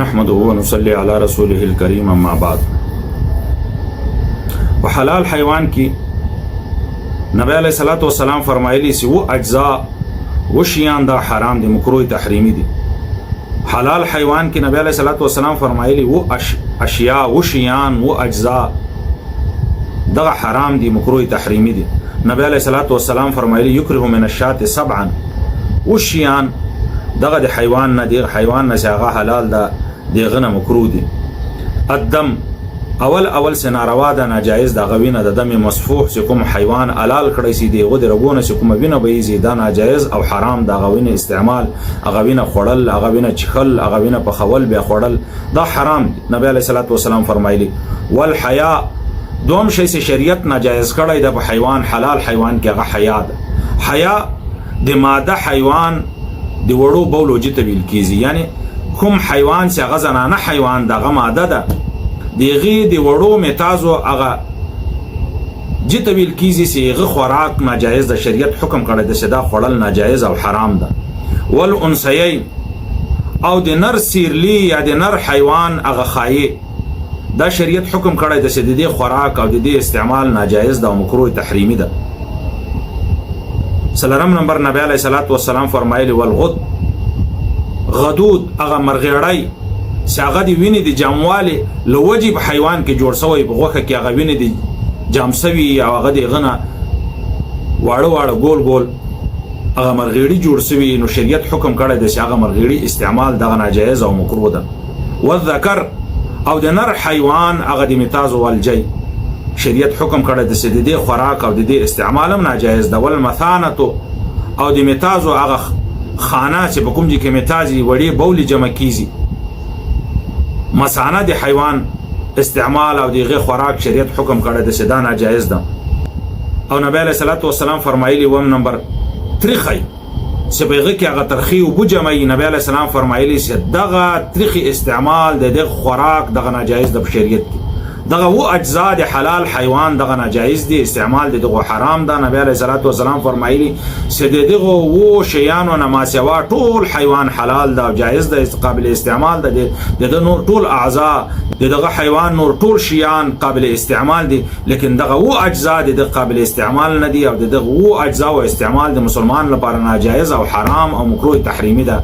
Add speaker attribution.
Speaker 1: نحمده ونصلي على رسوله الكريم اما بعد. په حلال حیوان کې نبی علیہ الصلوۃ والسلام فرمایلی سی و اجزاء و شیان دا حرام دي، مکروه تحریمی دي. حلال حیوان کې نبی علیہ الصلوۃ والسلام فرمایلی و اشیاء و شیان و اجزاء دا حرام دي، مکروه تحریمی دي. نبی علیہ الصلوۃ والسلام فرمایلی یکره من الشاة سبعا و شیان دغه د حیوان نه دی، حیوان نه هغه حلال ده، دغه نه مکروه دي. الدم اول سے ناروا ده، ناجایز ده. غوینه د دم مسفوح چې کوم حیوان حلال کړی سي دی، غو د رګونه چې کوم وینه به یې دا ناجایز او حرام ده. غوینه استعمال، غوینه خړل، غوینه چخل، غوینه په خول به خړل دا حرام دي. نبی علیہ الصلوۃ والسلام فرمایلی والحیا دوم شی چې شریعت ناجایز کړی ده په حیوان، حلال حیوان کې هغه حیا ده. حیا د ماده حیوان دی وړو بولو جته ویل کیږي، یعنی کوم حیوان چې هغه زنانه حیوان دغه ماده ده دیغه دی وړو میتازو هغه جته ویل کیږي چې هغه خوراک ناجایز ده. شریعت حکم کړی ده چې دا خوړل ناجایز او حرام ده. والانثیین او د نر سیرلی یا د نر حیوان هغه خایي، دا شریعت حکم کړی ده چې د دې خوراک او د دې استعمال ناجایز ده او مکروه تحریمی ده. سلام نمبر نبی علیہ الصلوۃ والسلام فرمایلی والغد غدود هغه مرغیړی چې هغه دی ویني د جامواله لوجي په حیوان کې جوړ شوی، په غوخه کې هغه ویني د جامسوي او هغه دی غنه واړه ګول ګول هغه مرغیړی جوړ شوی، نو شریعت حکم کړی دی چې هغه مرغیړی استعمال دغه ناجایز او مکروه ده. والذکر او د نر حیوان هغه د میتاز والجی شریعت حکم کړی د چې د دې خوراک او د دې استعمال هم ناجایز ده. والمثانه او د میتازو هغه خانه چې په کوم ځای کې میتازي وړي بولی جمع کیږي، مثانه د حیوان استعمال او دغه خوراک شریعت حکم کړی د چې دا ناجایز ده. او نبی علیہ الصلوۃ والسلام فرمایلی وم نمبر ترخی چې بهغه کې هغه ترخی او بجمعي، نبی علیہ السلام فرمایلی چې دغه ترخی استعمال د دغه خوراک دغه ناجایز ده په شریعت کې. دغه و اجزاء د حلال حیوان دغه ناجایز دي، استعمال دغه حرام ده. نبی علیہ الصلوۃ والسلام فرمایلی چې دغه و شیانو نه ما سوا ټول حیوان حلال ده او جایز ده، قابل استعمال ده. دغه نور ټول اعضاء دغه حیوان نور ټول شیان قابل استعمال دي، لیکن دغه و اجزاء د قابل استعمال نه دي او دغه و اجزاء او استعمال د مسلمان لپاره ناجایز او حرام او مکروه تحریمی ده.